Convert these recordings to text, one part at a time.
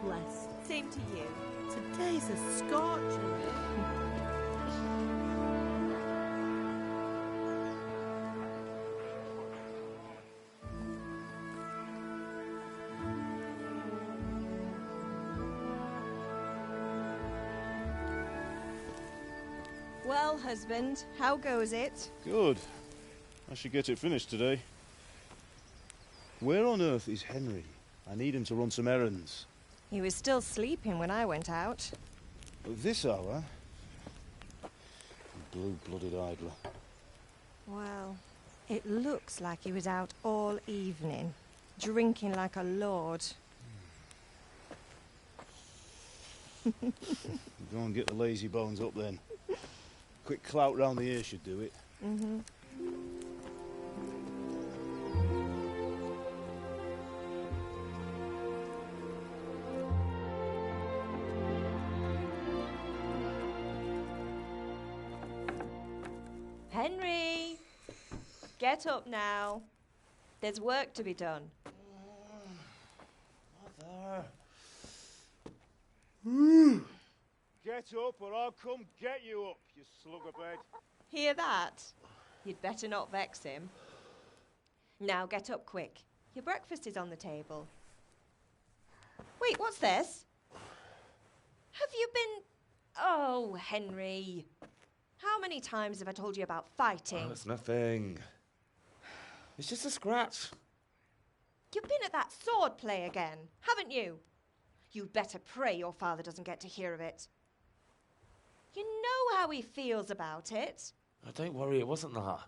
blessed. Same to you. Today's a scorcher, eh? Well, husband, how goes it? Good. I should get it finished today. Where on earth is Henry? I need him to run some errands. He was still sleeping when I went out. At this hour? Blue-blooded idler. Well, it looks like he was out all evening, drinking like a lord. Go and get the lazy bones up then. Quick clout round the ear should do it. Mm-hmm. Henry! Get up now. There's work to be done. Mother. Get up or I'll come get you up, you slugabed. Hear that? You'd better not vex him. Now get up quick. Your breakfast is on the table. Wait, what's this? Have you been... Oh, Henry. How many times have I told you about fighting? Oh, it's nothing. It's just a scratch. You've been at that sword play again, haven't you? You'd better pray your father doesn't get to hear of it. You know how he feels about it. Oh, don't worry, it wasn't that.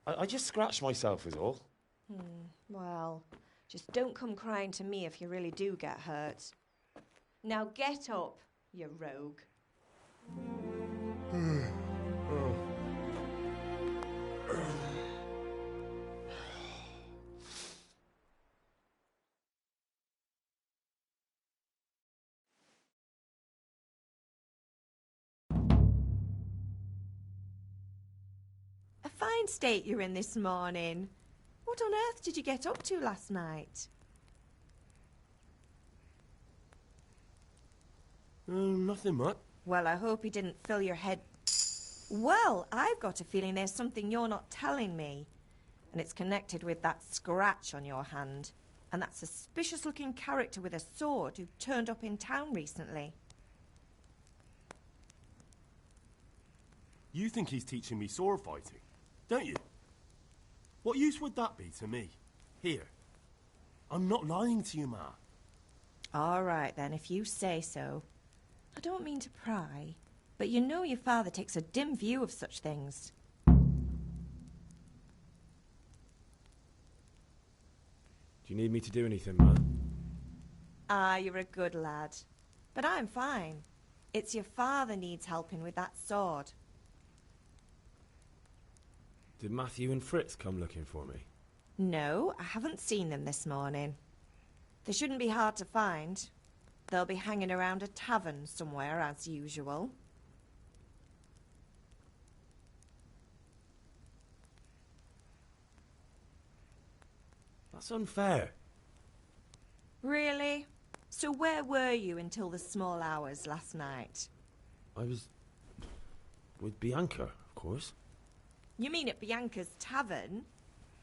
I just scratched myself is all. Well, just don't come crying to me if you really do get hurt. Now get up, you rogue. A fine state you're in this morning. What on earth did you get up to last night? Nothing much. Well, I hope he didn't fill your head... Well, I've got a feeling there's something you're not telling me. And it's connected with that scratch on your hand. And that suspicious-looking character with a sword who turned up in town recently. You think he's teaching me sword fighting, don't you? What use would that be to me? Here. I'm not lying to you, Ma. All right, then, if you say so. I don't mean to pry, but you know your father takes a dim view of such things. Do you need me to do anything, Ma? Ah, you're a good lad. But I'm fine. It's your father needs helping with that sword. Did Matthew and Fritz come looking for me? No, I haven't seen them this morning. They shouldn't be hard to find. They'll be hanging around a tavern somewhere, as usual. That's unfair. Really? So where were you until the small hours last night? I was... with Bianca, of course. You mean at Bianca's tavern?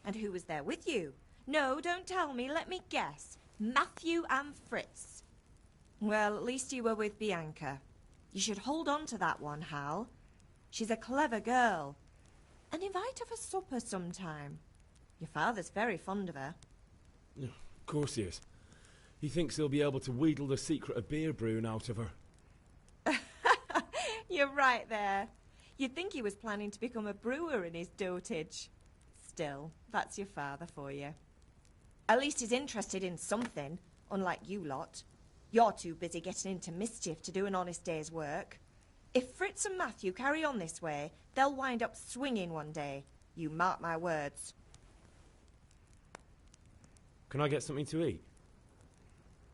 And who was there with you? No, don't tell me, let me guess. Matthew and Fritz. Well, at least you were with Bianca. You should hold on to that one, Hal. She's a clever girl. And invite her for supper sometime. Your father's very fond of her. Of course he is. He thinks he'll be able to wheedle the secret of beer brewing out of her. You're right there. You'd think he was planning to become a brewer in his dotage. Still, that's your father for you. At least he's interested in something, unlike you lot. You're too busy getting into mischief to do an honest day's work. If Fritz and Matthew carry on this way, they'll wind up swinging one day. You mark my words. Can I get something to eat?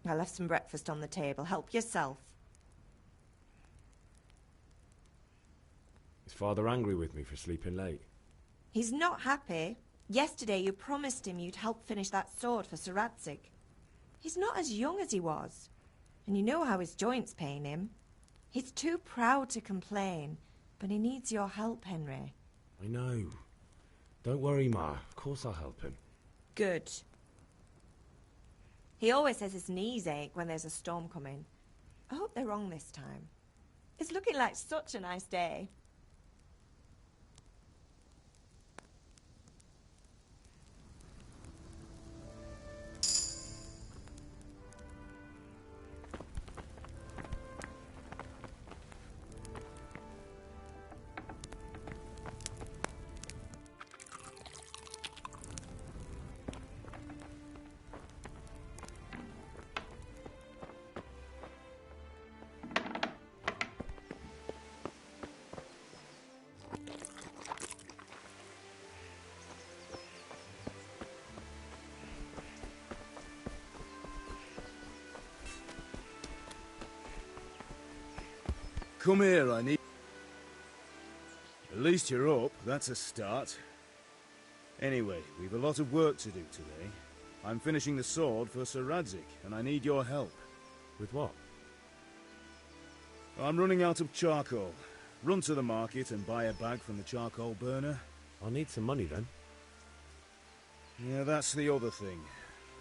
I left some breakfast on the table. Help yourself. Is Father angry with me for sleeping late? He's not happy. Yesterday you promised him you'd help finish that sword for Sir Radzig. He's not as young as he was. And you know how his joint's paying him. He's too proud to complain, but he needs your help, Henry. I know. Don't worry, Ma. Of course I'll help him. Good. He always says his knees ache when there's a storm coming. I hope they're wrong this time. It's looking like such a nice day. Come here, I need... At least you're up, that's a start. Anyway, we've a lot of work to do today. I'm finishing the sword for Sir Radzig, and I need your help. With what? I'm running out of charcoal. Run to the market and buy a bag from the charcoal burner. I'll need some money then. Yeah, that's the other thing.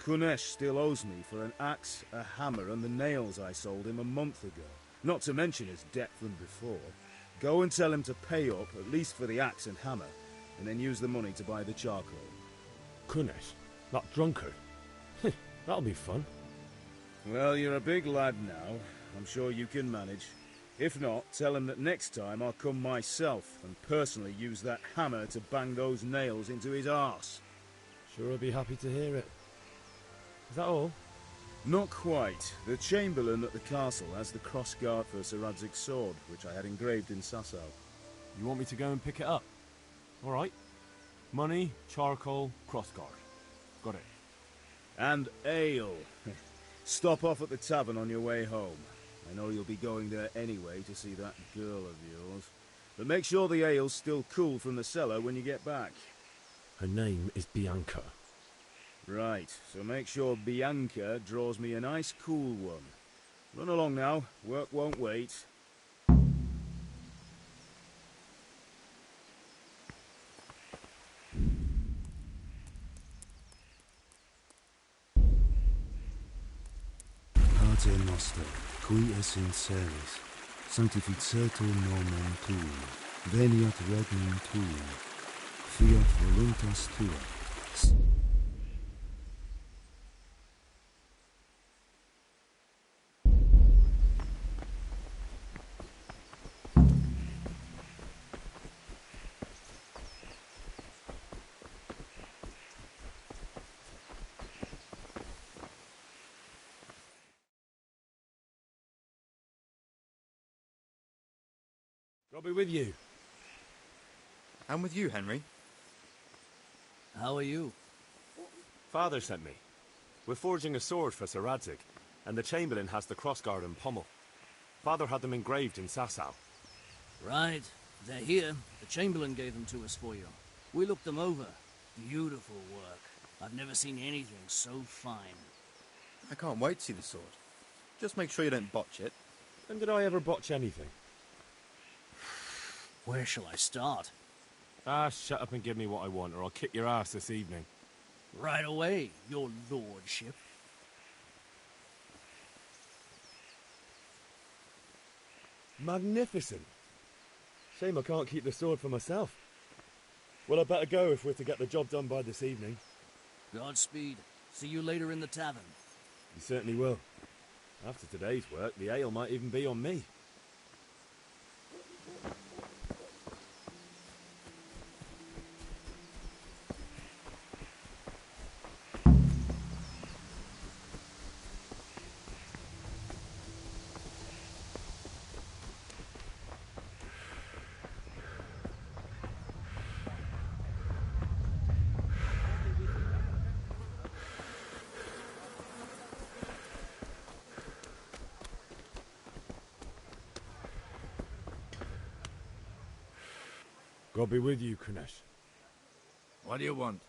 Kunesh still owes me for an axe, a hammer, and the nails I sold him a month ago. Not to mention his debt from before. Go and tell him to pay up, at least for the axe and hammer, and then use the money to buy the charcoal. Kunesh? That drunkard? That'll be fun. Well, you're a big lad now. I'm sure you can manage. If not, tell him that next time I'll come myself and personally use that hammer to bang those nails into his arse. Sure I'll be happy to hear it. Is that all? Not quite. The Chamberlain at the castle has the crossguard for Sir Radzig's sword, which I had engraved in Sasau. You want me to go and pick it up? All right. Money, charcoal, crossguard. Got it. And ale. Stop off at the tavern on your way home. I know you'll be going there anyway to see that girl of yours. But make sure the ale's still cool from the cellar when you get back. Her name is Bianca. Right, so make sure Bianca draws me a nice cool one. Run along now, work won't wait. Pater noster, qui es in celis, sanctificetur nomen tuum, veniat regnum tuum, fiat voluntas tua. I'll be with you. I'm with you, Henry. How are you? Father sent me. We're forging a sword for Sir Radzig, and the Chamberlain has the crossguard and pommel. Father had them engraved in Sasau. Right. They're here. The Chamberlain gave them to us for you. We looked them over. Beautiful work. I've never seen anything so fine. I can't wait to see the sword. Just make sure you don't botch it. When did I ever botch anything? Where shall I start? Ah, shut up and give me what I want, or I'll kick your ass this evening. Right away, your lordship. Magnificent. Shame I can't keep the sword for myself. Well, I better go if we're to get the job done by this evening. Godspeed. See you later in the tavern. You certainly will. After today's work, the ale might even be on me. God be with you, Kunesh. What do you want?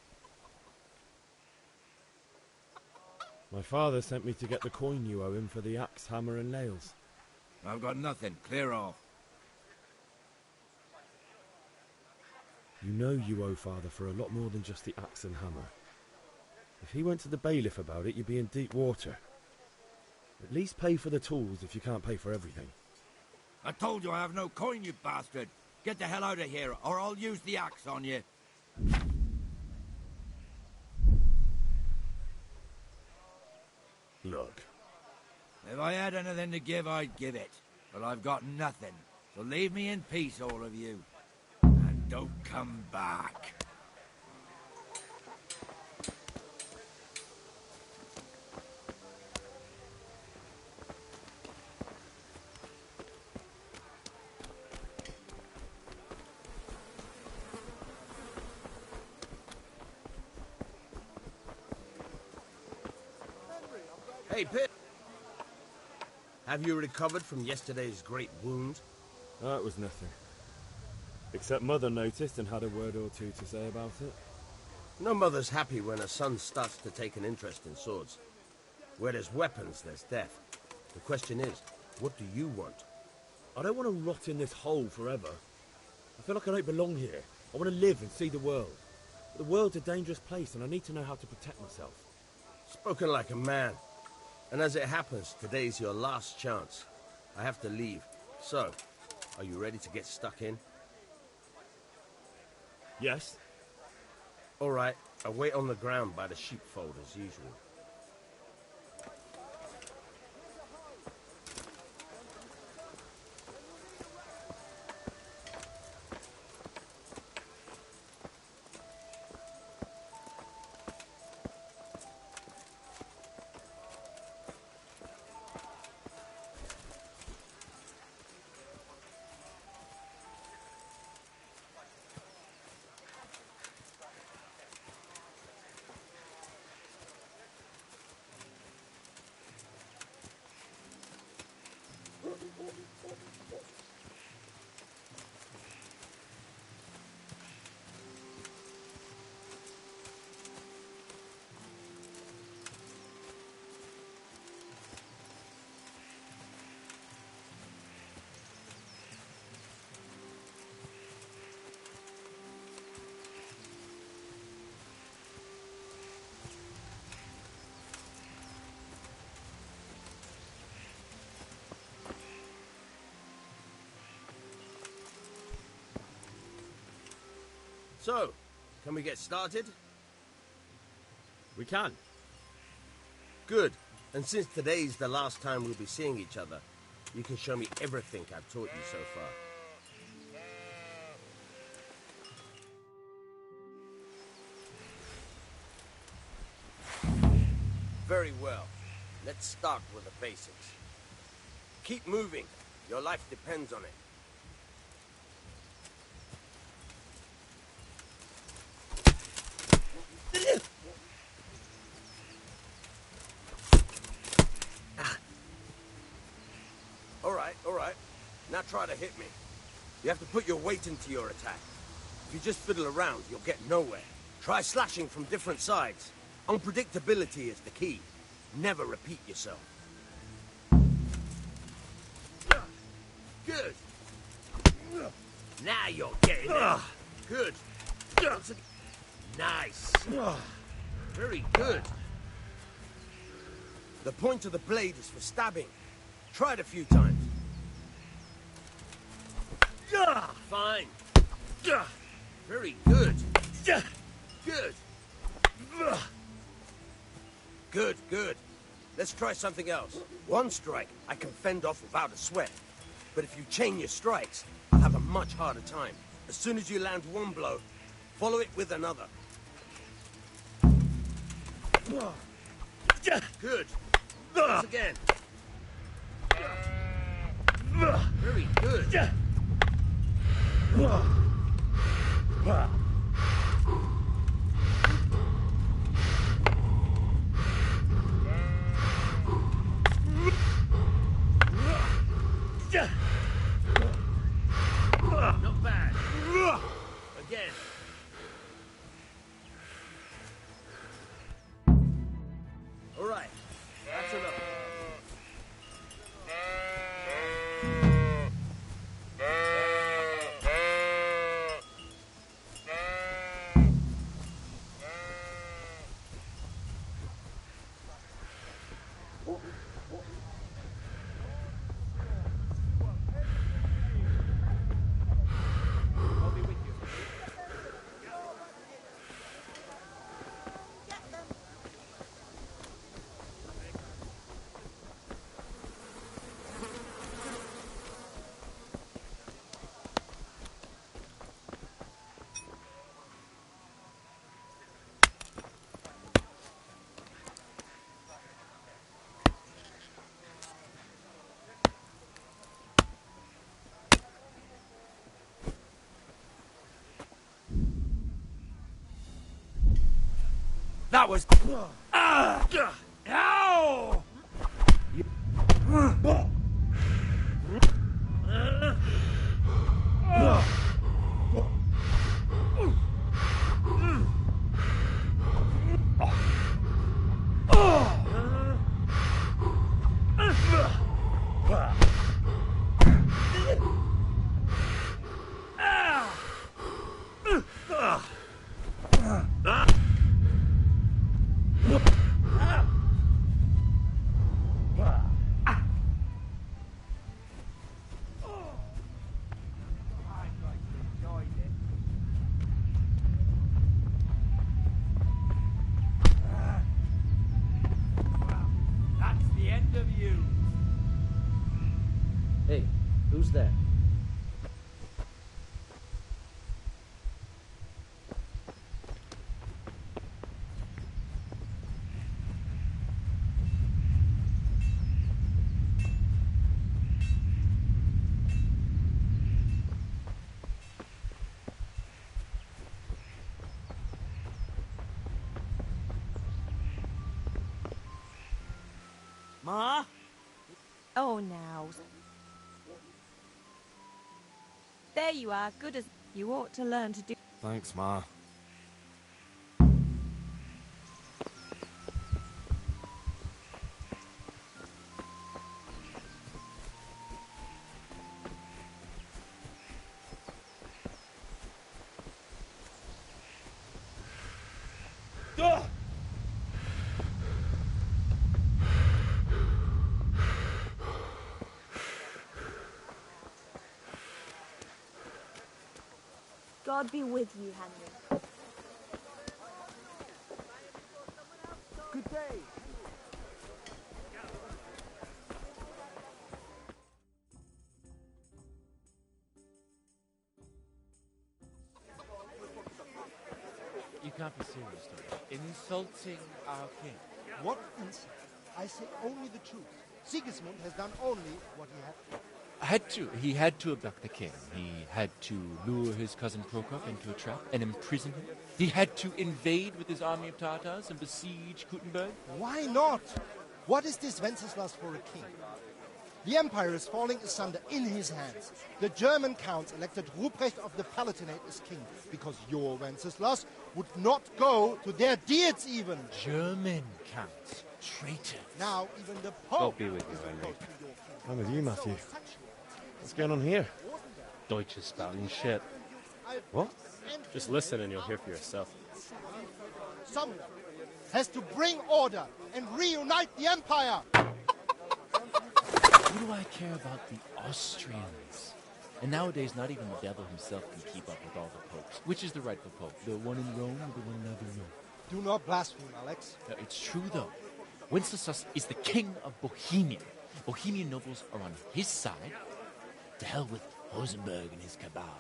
My father sent me to get the coin you owe him for the axe, hammer and nails. I've got nothing. Clear off. You know you owe father for a lot more than just the axe and hammer. If he went to the bailiff about it, you'd be in deep water. At least pay for the tools if you can't pay for everything. I told you I have no coin, you bastard. Get the hell out of here, or I'll use the axe on you. Look. If I had anything to give, I'd give it. But I've got nothing. So leave me in peace, all of you. And don't come back. Hey, Pip. Have you recovered from yesterday's great wound? That was nothing. Except Mother noticed and had a word or two to say about it. No mother's happy when a son starts to take an interest in swords. Where there's weapons, there's death. The question is, what do you want? I don't want to rot in this hole forever. I feel like I don't belong here. I want to live and see the world. But the world's a dangerous place and I need to know how to protect myself. Spoken like a man. And as it happens, today's your last chance. I have to leave. So, are you ready to get stuck in? Yes. All right, I'll wait on the ground by the sheepfold as usual. So, can we get started? We can. Good. And since today's the last time we'll be seeing each other, you can show me everything I've taught you so far. Very well. Let's start with the basics. Keep moving. Your life depends on it. All right. Now try to hit me. You have to put your weight into your attack. If you just fiddle around, you'll get nowhere. Try slashing from different sides. Unpredictability is the key. Never repeat yourself. Good. Now you're getting it. Good. Nice. Very good. The point of the blade is for stabbing. Try it a few times. Fine. Very good. Good. Good. Let's try something else. One strike I can fend off without a sweat. But if you chain your strikes, I'll have a much harder time. As soon as you land one blow, follow it with another. Good. Once again. Very good. Not bad. Again. All right, That was... Ow! Hey, who's that? Ma? Oh, now. There you are, good as... You ought to learn to do... Thanks, Ma. God be with you, Henry. Good day. You can't be serious, though. Insulting our king. What insult? I say only the truth. Sigismund has done only what he had. He had to abduct the king. He had to lure his cousin Prokop into a trap and imprison him. He had to invade with his army of Tartars and besiege Kuttenberg. Why not? What is this Wenceslas for a king? The empire is falling asunder in his hands. The German counts elected Ruprecht of the Palatinate as king because your Wenceslas would not go to their deeds even. German counts. Traitor. Now even the Pope... God be with you, Henry. I'm with you, Matthew. What's going on here? Deutsch is spouting shit. What? Just listen and you'll hear for yourself. Someone has to bring order and reunite the empire. What do I care about the Austrians? And nowadays, not even the devil himself can keep up with all the popes. Which is the rightful pope? The one in Rome or the one in Avignon? Do not blaspheme, Alex. No, it's true, though. Wenceslas is the king of Bohemia. Bohemian nobles are on his side. To hell with Rosenberg and his cabal.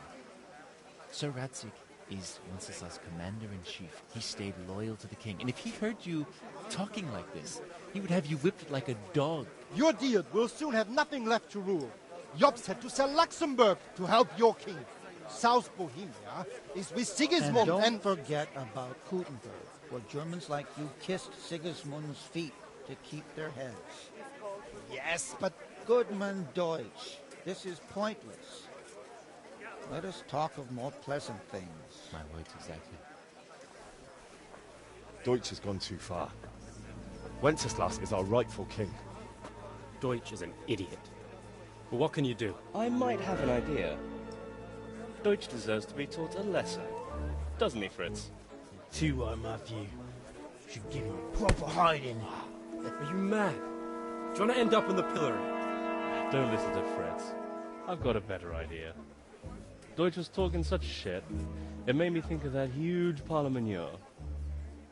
Sir Ratzik is Wenceslas' commander-in-chief. He stayed loyal to the king. And if he heard you talking like this, he would have you whipped like a dog. Your deed will soon have nothing left to rule. Jobst had to sell Luxembourg to help your king. South Bohemia is with Sigismund and don't forget about Kuttenberg, where Germans like you kissed Sigismund's feet to keep their heads. Yes, but... Goodman Deutsch, this is pointless. Let us talk of more pleasant things. My words exactly. Deutsch has gone too far. Wenceslas is our rightful king. Deutsch is an idiot. But what can you do? I might have an idea. Deutsch deserves to be taught a lesson. Doesn't he, Fritz? Too right, Matthew. Should give him a proper hiding. Are you mad? Do you want to end up on the pillory? Don't listen to Fritz. I've got a better idea. Deutsch was talking such shit, it made me think of that huge parliament.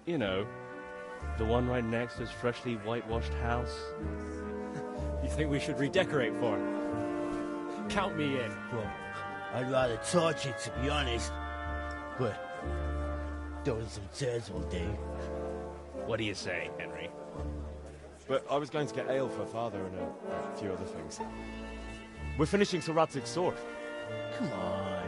You know, the one right next to his freshly whitewashed house. You think we should redecorate for him? Count me in. Well, I'd rather torch it, to be honest. But throwing some chairs all day. What do you say, Henry? But I was going to get ale for father and a few other things. We're finishing Sir Radzig's sword. Come on.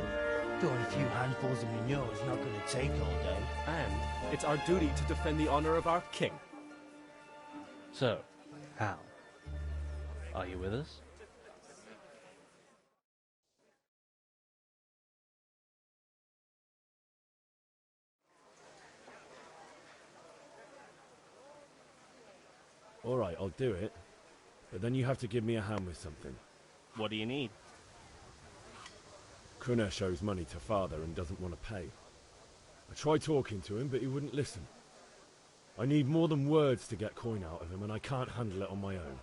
Throwing a few handfuls of manure is not going to take all day. And it's our duty to defend the honor of our king. So, Hal, are you with us? All right, I'll do it. But then you have to give me a hand with something. What do you need? Kunesh owes money to father and doesn't want to pay. I tried talking to him, but he wouldn't listen. I need more than words to get coin out of him, and I can't handle it on my own.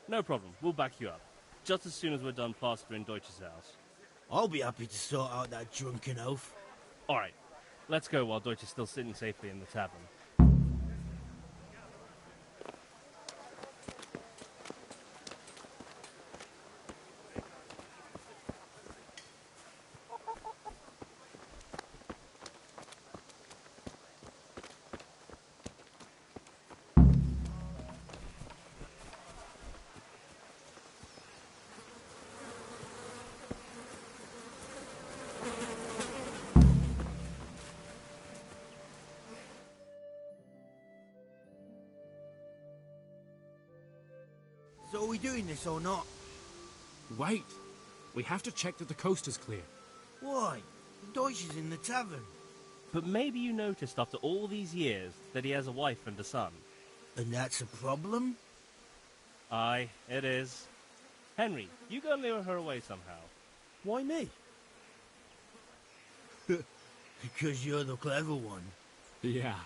No problem, we'll back you up. Just as soon as we're done plastering Deutsch's house. I'll be happy to sort out that drunken oaf. Alright, let's go while Deutsch is still sitting safely in the tavern. So are we doing this or not? Wait. We have to check that the coast is clear. Why? Deutsch is in the tavern. But maybe you noticed after all these years that he has a wife and a son. And that's a problem? Aye, it is. Henry, you go and lure her away somehow. Why me? Because you're the clever one. Yeah.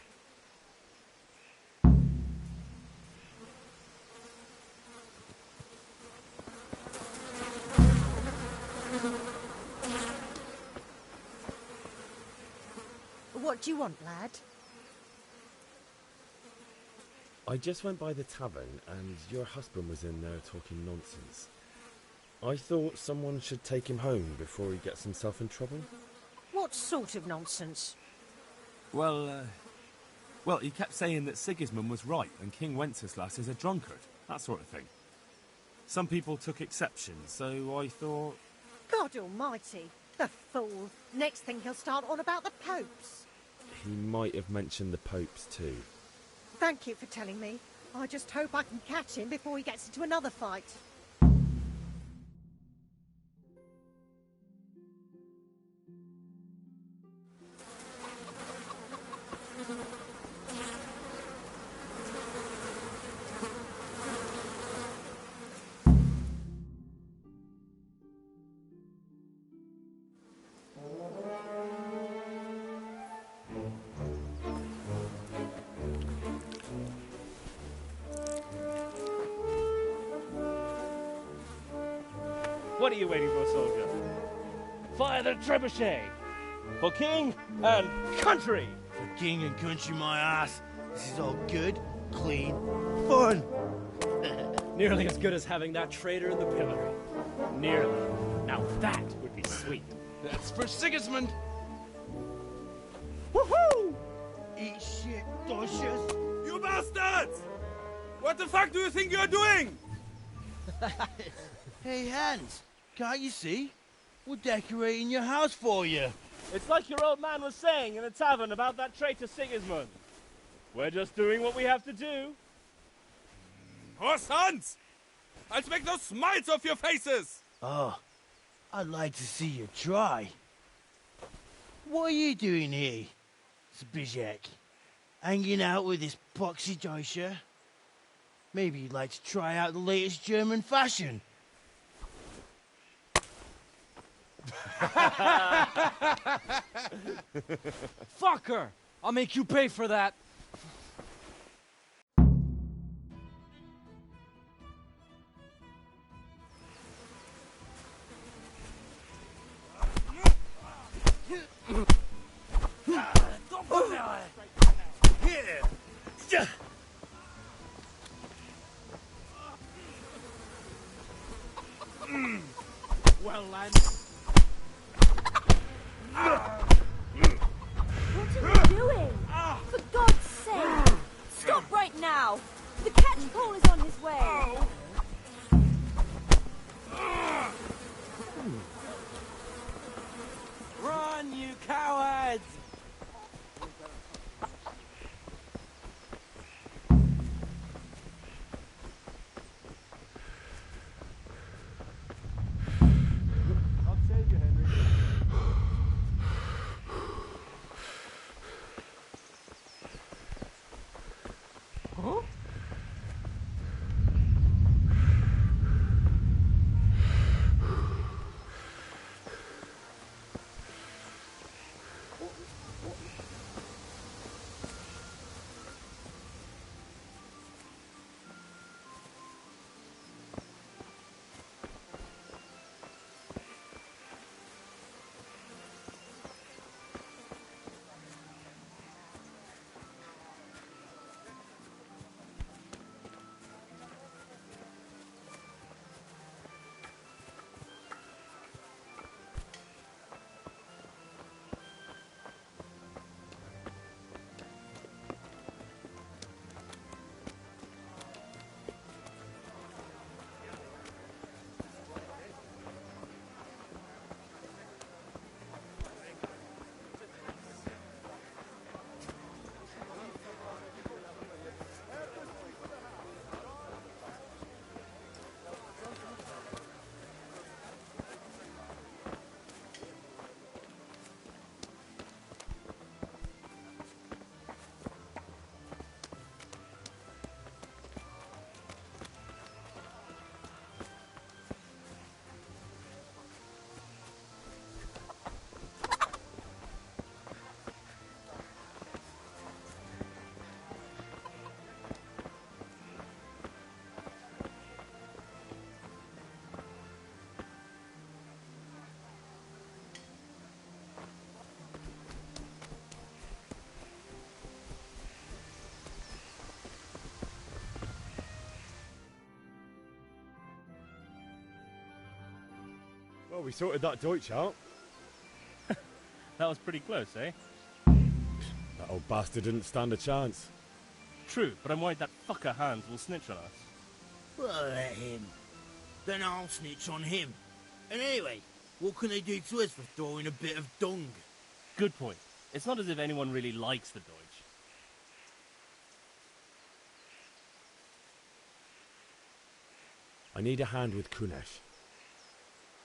What do you want, lad? I just went by the tavern and your husband was in there talking nonsense. I thought someone should take him home before he gets himself in trouble. What sort of nonsense? Well, he kept saying that Sigismund was right and King Wenceslas is a drunkard, that sort of thing. Some people took exception, so I thought... God almighty, the fool. Next thing he'll start on about the popes. He might have mentioned the popes too. Thank you for telling me. I just hope I can catch him before he gets into another fight. What are you waiting for, soldier? Fire the trebuchet! For king and country! For king and country, my ass. This is all good, clean, fun. Nearly as good as having that traitor in the pillory. Nearly. Now that would be sweet. That's for Sigismund! Woohoo! Eat shit, Deutsches. You bastards! What the fuck do you think you're doing? Hey, Hans, can't you see? We're decorating your house for you. It's like your old man was saying in the tavern about that traitor Sigismund. We're just doing what we have to do. Oh, sons! I'll make those smiles off your faces! Oh, I'd like to see you try. What are you doing here, Zbigniew? Hanging out with this poxy Deutscher? Maybe you'd like to try out the latest German fashion. Fuck her! I'll make you pay for that. Well, lad. What are you doing? For God's Well, we sorted that Deutsch out. That was pretty close, eh? That old bastard didn't stand a chance. True, but I'm worried that fucker Hans will snitch on us. Well, let him. Then I'll snitch on him. And anyway, what can they do to us for throwing a bit of dung? Good point. It's not as if anyone really likes the Deutsch. I need a hand with Kunesh.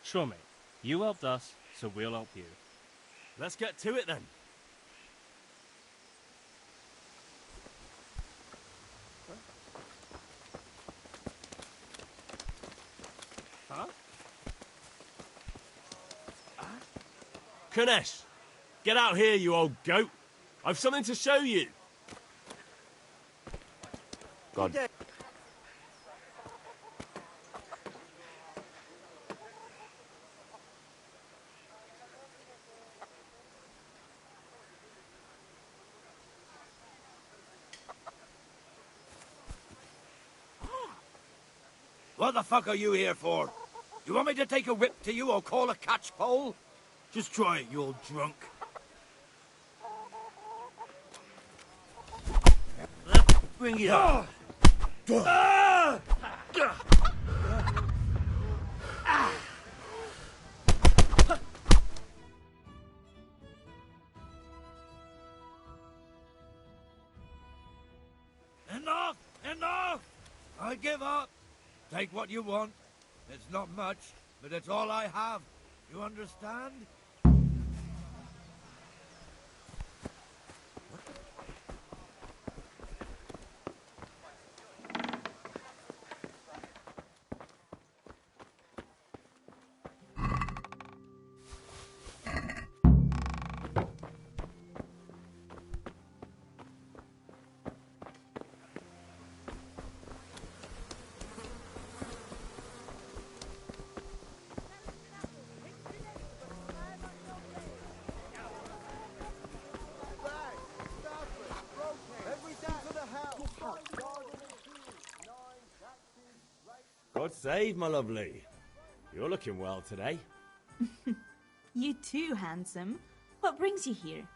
Sure, mate. You helped us, so we'll help you. Let's get to it then. Huh? Kunesh, get out here, you old goat. I've something to show you. God. What the fuck are you here for? You want me to take a whip to you or call a catch pole? Just try it, you old drunk. Bring it up. Enough! Enough! I give up. Take what you want. It's not much, but it's all I have. You understand? God save, my lovely. You're looking well today. You too, handsome. What brings you here?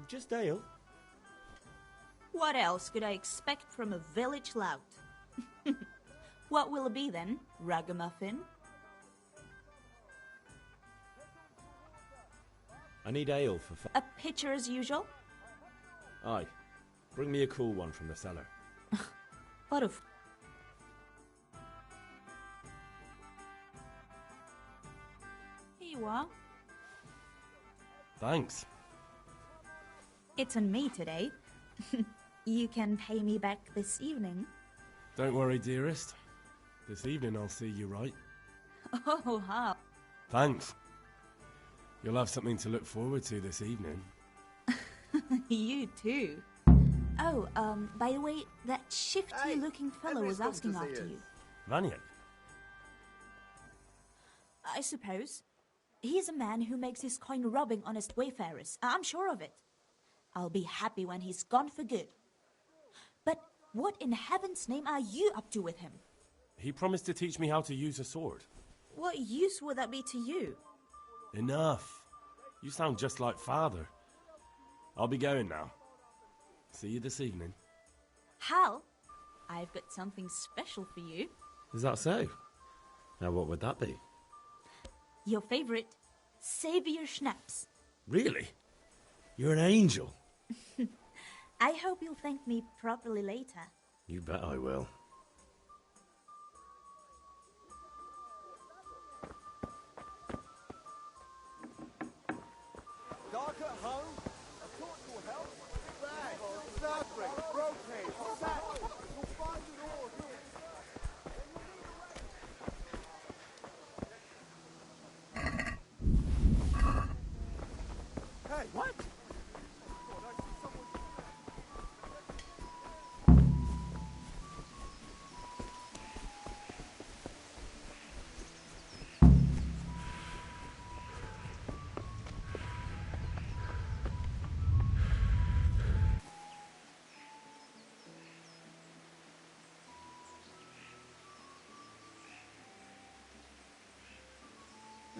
Just ale. What else could I expect from a village lout? What will it be then, ragamuffin? I need ale for A pitcher as usual? Aye. Bring me a cool one from the cellar. What of... Here you are. Thanks. It's on me today. You can pay me back this evening. Don't worry, dearest. This evening I'll see you right. Oh, how? Thanks. You'll have something to look forward to this evening. You too. Oh, by the way, that shifty-looking fellow was asking after you. Vanya? I suppose. He's a man who makes his coin robbing honest wayfarers. I'm sure of it. I'll be happy when he's gone for good. But what in heaven's name are you up to with him? He promised to teach me how to use a sword. What use would that be to you? Enough. You sound just like father. I'll be going now. See you this evening. Hal, I've got something special for you. Is that so? Now what would that be? Your favorite, Savior Schnapps. Really? You're an angel. I hope you'll thank me properly later. You bet I will. Dark at home? I thought you were help. Bag, fabric, brocade, sack. You'll find it all here. Hey, what?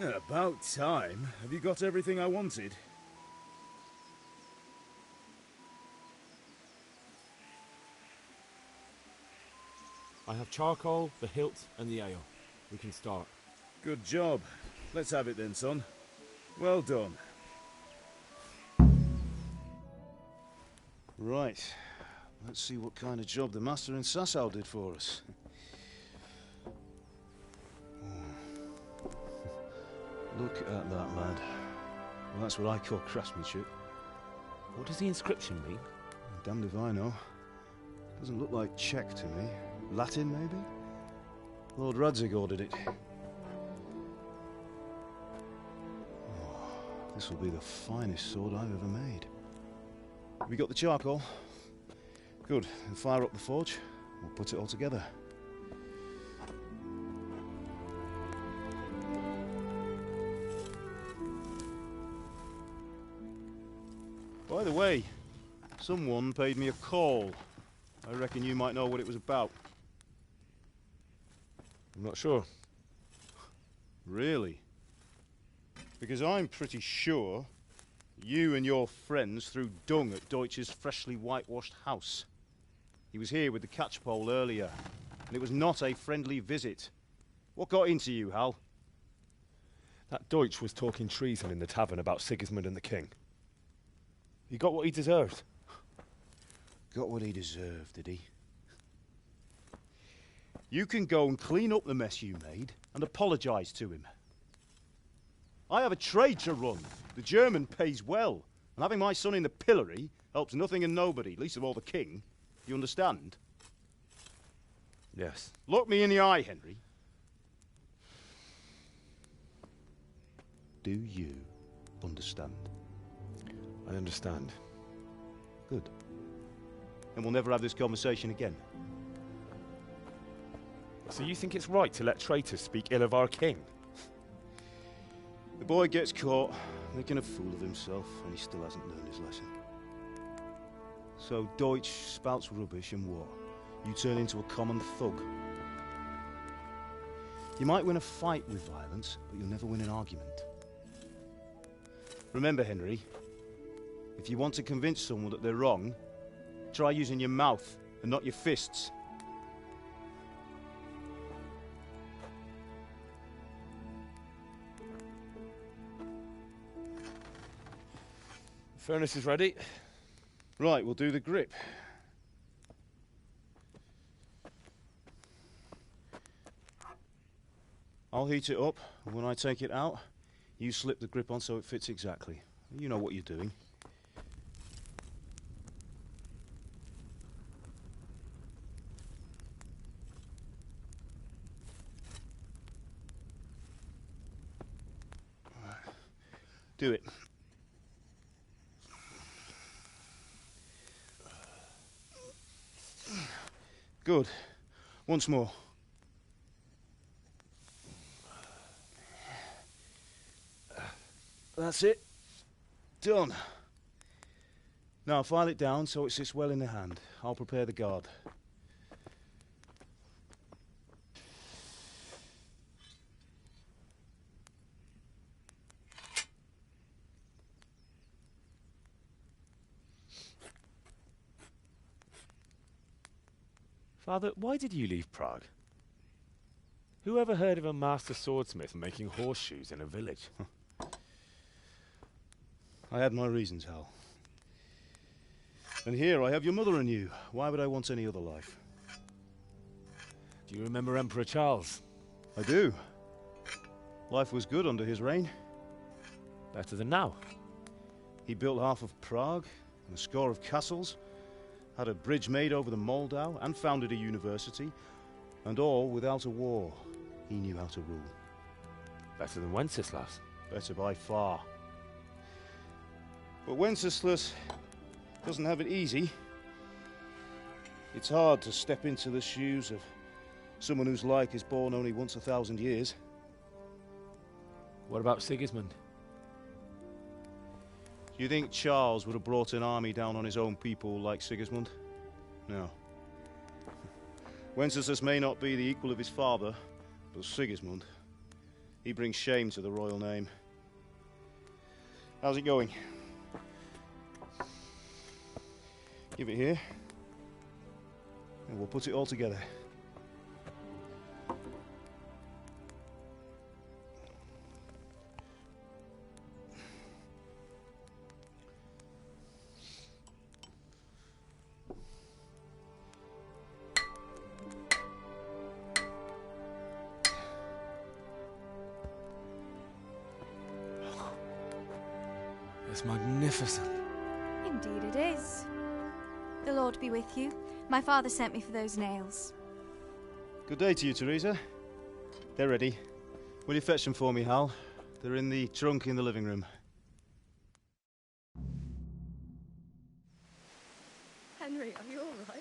About time. Have you got everything I wanted? I have charcoal, the hilt, and the ale. We can start. Good job. Let's have it then, son. Well done. Right. Let's see what kind of job the master in Sasau did for us. Look at that, lad. Well, that's what I call craftsmanship. What does the inscription mean? Damned if I know. Doesn't look like Czech to me. Latin, maybe? Lord Radzig ordered it. Oh, this will be the finest sword I've ever made. Have we got the charcoal? Good. We'll fire up the forge. We'll put it all together. By the way, someone paid me a call. I reckon you might know what it was about. I'm not sure. Really? Because I'm pretty sure you and your friends threw dung at Deutsch's freshly whitewashed house. He was here with the catchpole earlier, and it was not a friendly visit. What got into you, Hal? That Deutsch was talking treason in the tavern about Sigismund and the king. He got what he deserved. Got what he deserved, did he? You can go and clean up the mess you made and apologise to him. I have a trade to run. The German pays well, and having my son in the pillory helps nothing and nobody, least of all the king. You understand? Yes. Look me in the eye, Henry. Do you understand? I understand. Good. And we'll never have this conversation again. So you think it's right to let traitors speak ill of our king? The boy gets caught, making a fool of himself, and he still hasn't learned his lesson. So Deutsch spouts rubbish, and what? You turn into a common thug. You might win a fight with violence, but you'll never win an argument. Remember, Henry, if you want to convince someone that they're wrong, try using your mouth and not your fists. The furnace is ready. Right, we'll do the grip. I'll heat it up, and when I take it out, you slip the grip on so it fits exactly. You know what you're doing. Do it. Good. Once more. That's it. Done. Now file it down so it sits well in the hand. I'll prepare the guard. Father, why did you leave Prague? Who ever heard of a master swordsmith making horseshoes in a village? I had my reasons, Hal. And here I have your mother and you. Why would I want any other life? Do you remember Emperor Charles? I do. Life was good under his reign. Better than now. He built half of Prague and a score of castles, had a bridge made over the Moldau, and founded a university, and all without a war. He knew how to rule. Better than Wenceslas. Better by far. But Wenceslas doesn't have it easy. It's hard to step into the shoes of someone whose like is born only once 1,000 years. What about Sigismund? Do you think Charles would have brought an army down on his own people like Sigismund? No. Wenceslas may not be the equal of his father, but Sigismund, He brings shame to the royal name. How's it going? Give it here, and we'll put it all together. It's magnificent. Indeed it is. The Lord be with you. My father sent me for those nails. Good day to you, Teresa. They're ready. Will you fetch them for me, Hal? They're in the trunk in the living room. Henry, are you all right?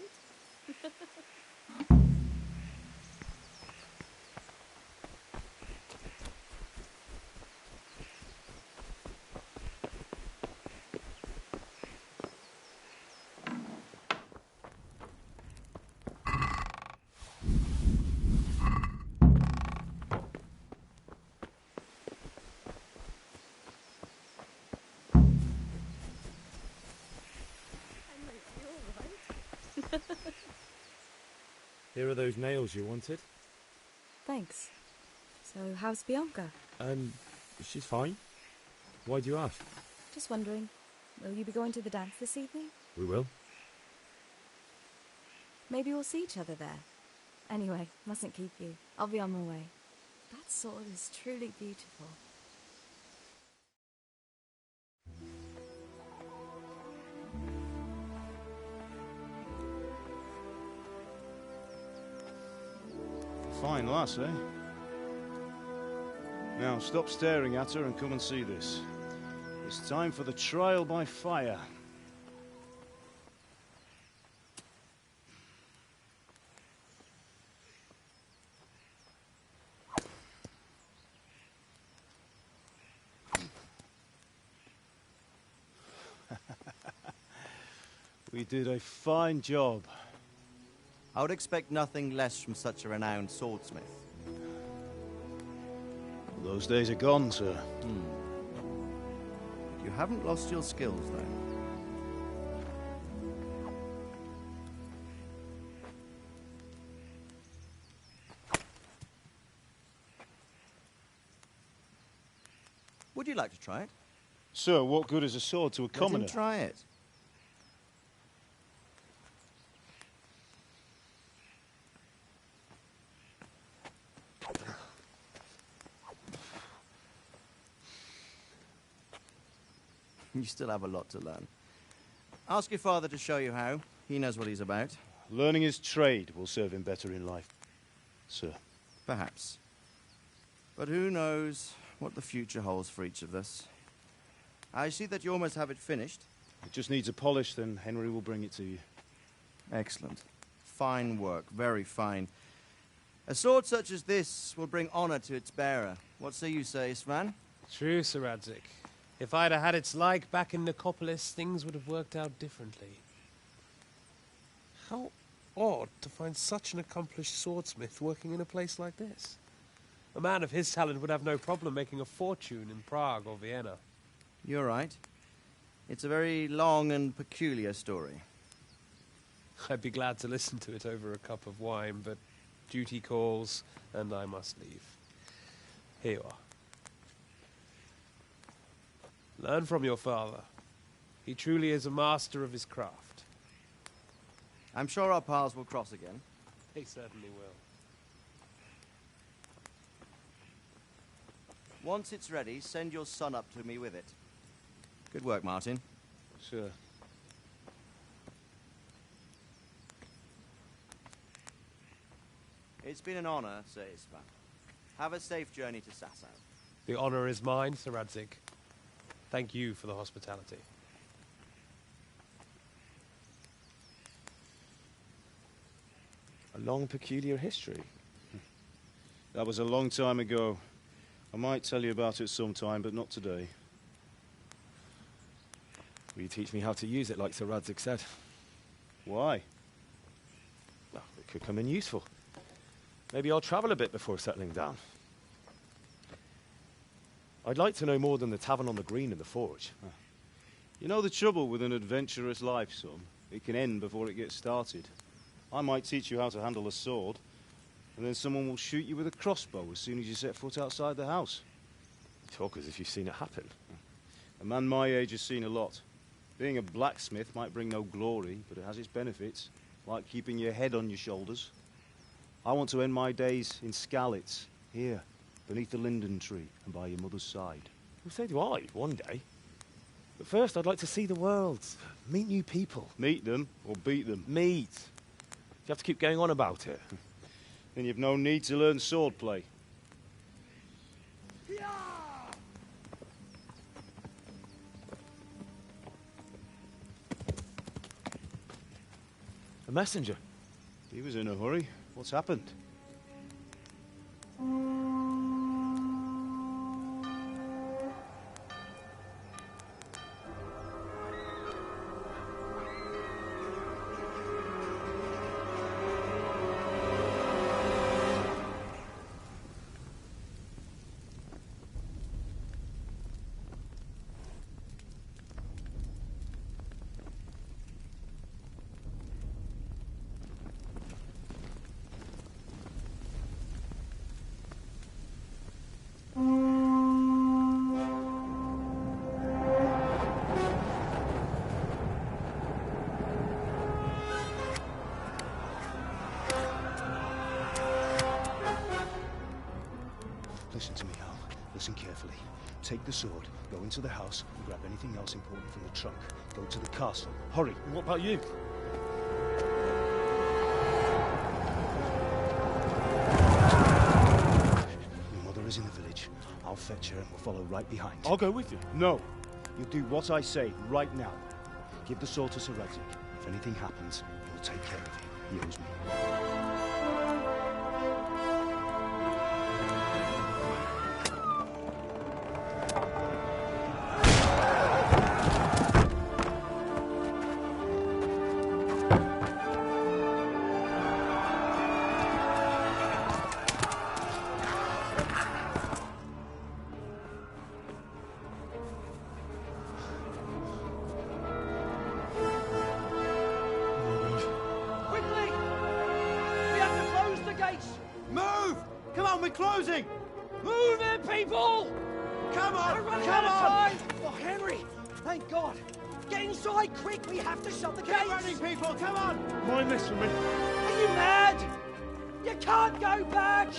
Here are those nails you wanted. Thanks. So, how's Bianca? She's fine. Why do you ask? Just wondering, will you be going to the dance this evening? We will. Maybe we'll see each other there. Anyway, mustn't keep you. I'll be on my way. That sword is truly beautiful. Fine lass, eh? Now, stop staring at her and come and see this. It's time for the trial by fire. We did a fine job. I would expect nothing less from such a renowned swordsmith. Those days are gone, sir. You haven't lost your skills, though. Would you like to try it? Sir, what good is a sword to a commoner? Let him try it. You still have a lot to learn. Ask your father to show you how. He knows what he's about. Learning his trade will serve him better in life, sir. Perhaps. But who knows what the future holds for each of us. I see that you almost have it finished. It just needs a polish, then Henry will bring it to you. Excellent. Fine work, very fine. A sword such as this will bring honor to its bearer. What say you, Svan? True, Sir Radzik. If I'd have had its like back in Nicopolis, things would have worked out differently. How odd to find such an accomplished swordsmith working in a place like this. A man of his talent would have no problem making a fortune in Prague or Vienna. You're right. It's a very long and peculiar story. I'd be glad to listen to it over a cup of wine, but duty calls, and I must leave. Here you are. Learn from your father. He truly is a master of his craft. I'm sure our paths will cross again. They certainly will. Once it's ready, send your son up to me with it. Good work, Martin. Sure. It's been an honor, Sir Isvan. Have a safe journey to Sasau. The honor is mine, Sir Radzik. Thank you for the hospitality. A long, peculiar history. That was a long time ago. I might tell you about it sometime, but not today. Will you teach me how to use it like Sir Radzik said? Why? Well, it could come in useful. Maybe I'll travel a bit before settling down. I'd like to know more than the tavern on the green and the forge. You know the trouble with an adventurous life, son? It can end before it gets started. I might teach you how to handle a sword, and then someone will shoot you with a crossbow as soon as you set foot outside the house. You talk as if you've seen it happen. A man my age has seen a lot. Being a blacksmith might bring no glory, but it has its benefits, like keeping your head on your shoulders. I want to end my days in Skalitz, here, beneath the linden tree and by your mother's side. Well, so do I, one day. But first, I'd like to see the world, meet new people. Meet them or beat them? Meet. You have to keep going on about it. Then you've no need to learn swordplay. A messenger. He was in a hurry. What's happened? Listen to me, Al. Listen carefully. Take the sword, go into the house, and grab anything else important from the trunk. Go to the castle. Hurry! And what about you? Your mother is in the village. I'll fetch her and we'll follow right behind. I'll go with you. No. You'll do what I say right now. Give the sword to Sir Radzik. If anything happens, he'll take care of you. He owes me. Move! Come on, we're closing! Move it, people! Come on! We're running Come out of on! time! Oh, Henry! Thank God! Get inside, quick! We have to shut the gates! Keep running, people! Come on! Mind this for me. Are you mad? You can't go back!